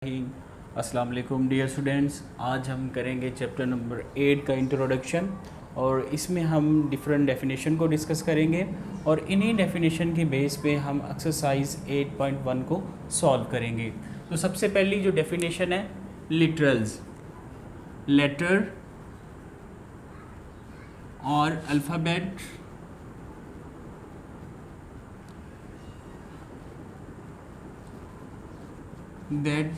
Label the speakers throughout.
Speaker 1: अस्सलाम वालेकुम dear students. आज हम करेंगे चैप्टर नंबर 8 का इंट्रोडक्शन और इसमें हम डिफरेंट डेफिनेशन को डिस्कस करेंगे और इन्हीं डेफिनेशन के बेस पे हम एक्सरसाइज 8.1 को सॉल्व करेंगे। तो सबसे पहली जो डेफिनेशन है लिटरल्स, लेटर और alphabet that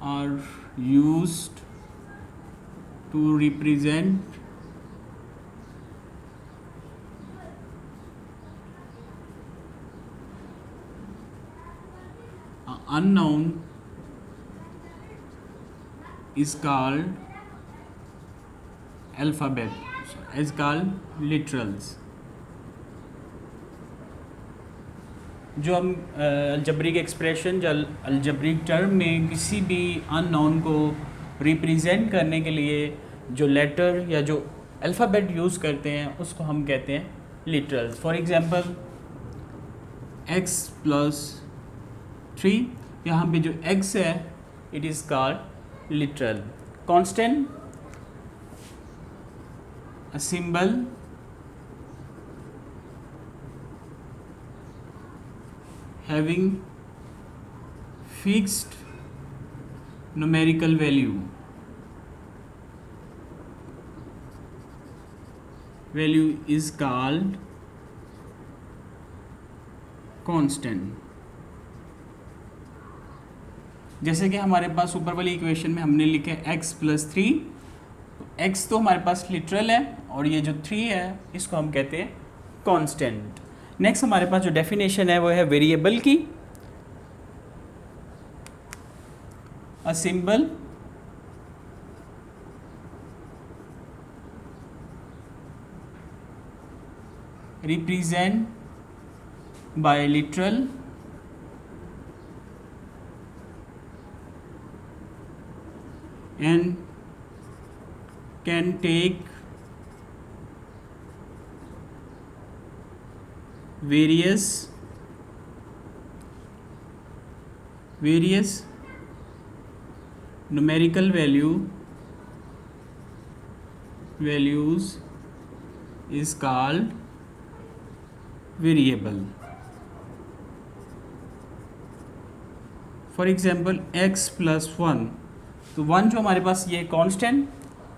Speaker 1: are used to represent an unknown is called literals। जो हम अलजब्रिक एक्सप्रेशन जो अलजब्रिक टर्म में किसी भी अननोन को रिप्रेजेंट करने के लिए जो लेटर या जो अल्फ़ाबेट यूज़ करते हैं उसको हम कहते हैं लिटरल्स। फॉर एग्ज़ाम्पल x+3, यहाँ पे जो x है it is called literal. Constant, a symbol having fixed numerical value is called constant। जैसे कि हमारे पास ऊपर वाली इक्वेशन में हमने लिखे x+3, x तो हमारे पास लिटरल है और ये जो 3 है इसको हम कहते हैं कांस्टेंट। नेक्स्ट हमारे पास जो डेफिनेशन है वो है वेरिएबल की, a symbol represent by literal and can take various numerical values is called variable। For example x+1, तो 1 जो हमारे पास ये कांस्टेंट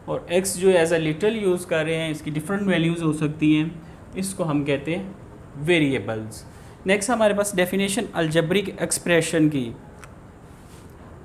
Speaker 1: और x जो एज अ लिटरल यूज़ कर रहे हैं, इसकी डिफरेंट वैल्यूज़ हो सकती हैं, इसको हम कहते हैं वेरिएबल्स। नेक्स्ट हमारे पास डेफिनेशन अलजेब्रिक एक्सप्रेशन की,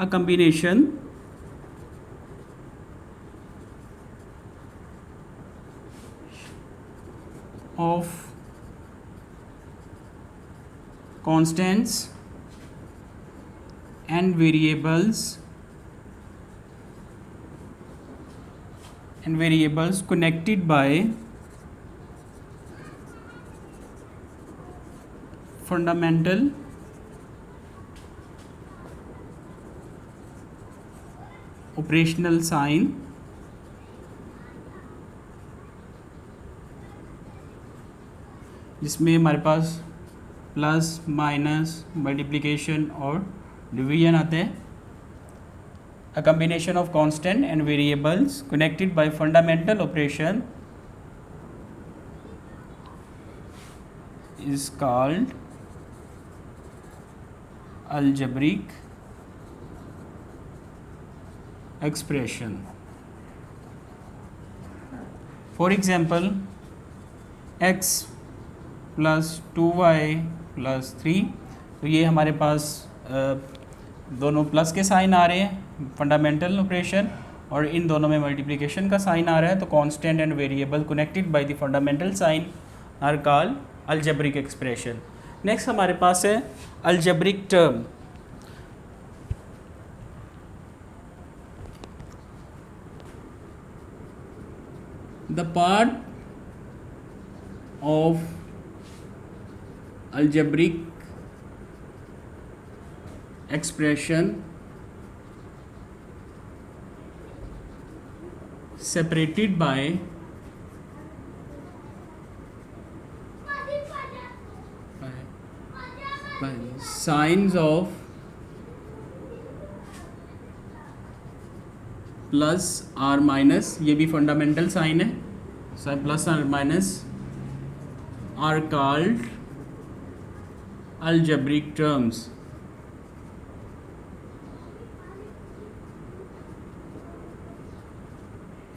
Speaker 1: a combination of constants and variables connected by fundamental operational sign जिसमें हमारे पास प्लस माइनस मल्टीप्लिकेशन और डिवीजन आते हैं। A combination of constant and variables connected by fundamental operation is called algebraic expression। For example x+2y+3, तो ये हमारे पास दोनों प्लस के साइन आ रहे हैं फंडामेंटल ऑपरेशन और इन दोनों में मल्टीप्लिकेशन का साइन आ रहा है, तो constant and variable connected by the fundamental sign are called algebraic expression. Next हमारे पास है algebraic term, the part of algebraic expression separated by signs of plus or minus, ये भी फंडामेंटल साइन है, sign plus or minus are called algebraic terms.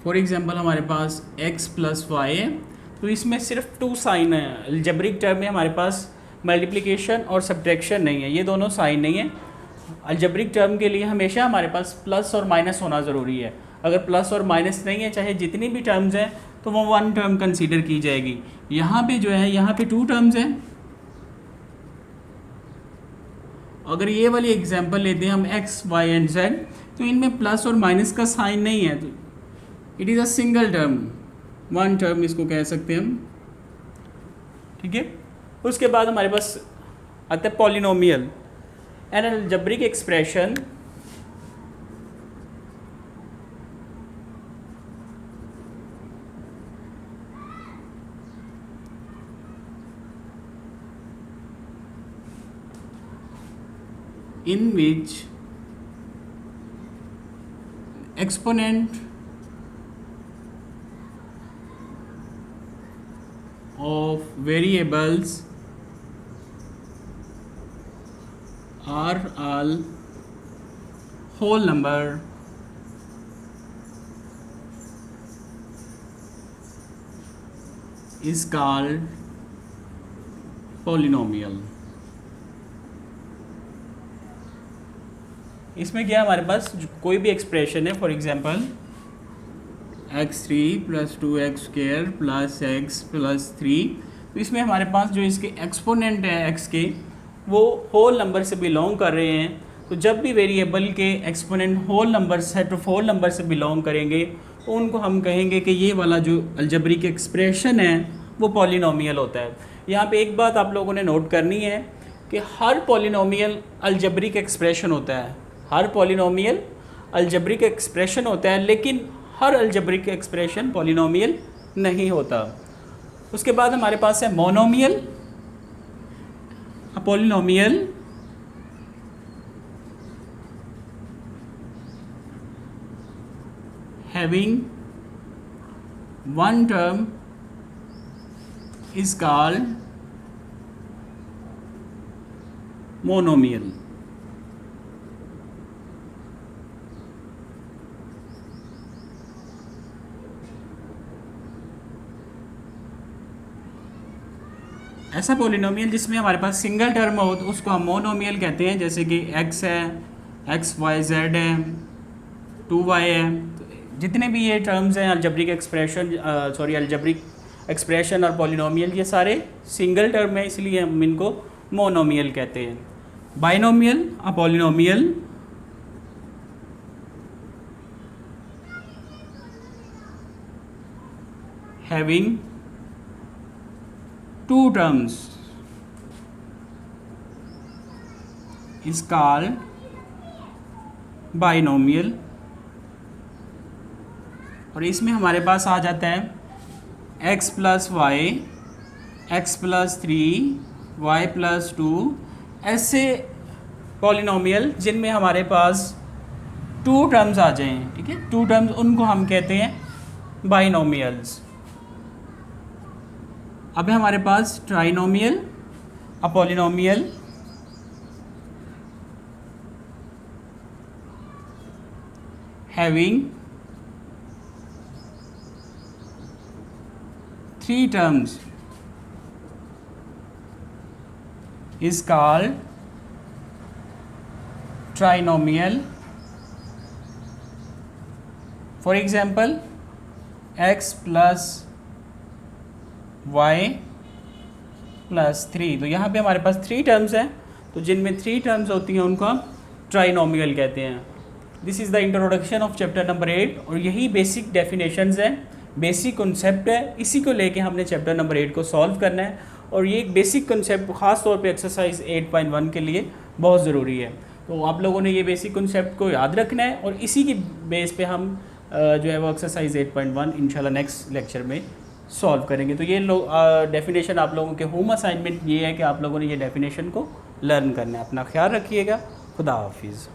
Speaker 1: For example हमारे पास x plus Y है, तो इसमें सिर्फ 2 साइन है। अलजेब्रिक टर्म में हमारे पास मल्टीप्लिकेशन और सब्ट्रैक्शन नहीं है, ये दोनों साइन नहीं है। अलजेब्रिक टर्म के लिए हमेशा हमारे पास प्लस और माइनस होना ज़रूरी है। अगर प्लस और माइनस नहीं है, चाहे जितनी भी टर्म्स हैं, तो वो 1 टर्म कंसीडर की जाएगी। यहाँ पे जो है, यहाँ पे 2 टर्म्स हैं। अगर ये वाली एग्जांपल लेते हैं हम x, y एंड z, तो इनमें प्लस और माइनस का साइन नहीं है, तो it is a single term, 1 term इसको कह सकते हैं हम, ठीक है। उसके बाद हमारे पास आता है polynomial. N algebraic expression in which exponent of variables are all whole number is called polynomial। इसमें क्या हमारे पास कोई भी एक्सप्रेशन है, for example x3 plus 2x square plus x plus 3, तो इसमें हमारे पास जो इसके एक्सपोनेंट है x के, वो होल नंबर से बिलोंग कर रहे हैं। तो जब भी वेरिएबल के exponent whole number, set of whole number से बिलोंग करेंगे, तो उनको हम कहेंगे कि ये वाला जो अलजेब्रिक एक्सप्रेशन है वो पॉलिनोमियल होता है। यहाँ पे एक बात आप लोगों ने नोट करनी है कि हर पॉलिनोमियल अलजेब्रिक एक्सप्रेशन होता है, हर पॉलिनोमियल अलजेब्रिक एक्सप्रेशन होता है, लेकिन हर अलजेब्रिक एक्सप्रेशन पॉलिनोमियल नहीं होता। उसके बाद हमारे पास है monomial. A polynomial having 1 term is called monomial. ऐसा पॉलिनोमियल जिसमें हमारे पास सिंगल टर्म हो, तो उसको हम मोनोमियल कहते हैं। जैसे कि x है, x y z है, 2y है, तो जितने भी ये टर्म्स हैं अलजेब्रिक एक्सप्रेशन, अलजेब्रिक एक्सप्रेशन और पॉलिनोमियल, ये सारे सिंगल टर्म है, इसलिए हम इनको मोनोमियल कहते हैं। Binomial, a polynomial having 2 terms is called binomial। और इसमें हमारे पास आ जाता है x plus Y, x plus 3, y plus 2, ऐसे पॉलिनोमियल जिनमें हमारे पास 2 टर्म्स आ जाएं, ठीक है, 2 टर्म्स, उनको हम कहते हैं बाइनोमियल्स। अब है हमारे पास trinomial, a polynomial having 3 terms is called trinomial। For example, x plus y plus 3, तो यहाँ पे हमारे पास 3 टर्म्स हैं, तो जिनमें 3 टर्म्स होती हैं उनको हम ट्राइनोमियल कहते हैं। This is the introduction of chapter number 8, और यही बेसिक डेफिनेशंस हैं, बेसिक कॉन्सेप्ट है, इसी को लेके हमने चैप्टर नंबर 8 को सॉल्व करना है। और ये एक बेसिक कॉन्सेप्ट ख़ास तौर पे एक्सरसाइज 8.1 के लिए बहुत ज़रूरी है। तो आप लोगों ने ये बेसिक कॉन्सेप्ट को याद रखना है, और इसी की बेस पे हम जो है वो एक्सरसाइज 8.1 इंशाल्लाह नेक्स्ट लेक्चर में सॉल्व करेंगे। तो ये डेफिनेशन आप लोगों के होम असाइनमेंट ये है कि आप लोगों ने ये डेफिनेशन को लर्न करना है। अपना ख्याल रखिएगा। खुदा हाफिज़।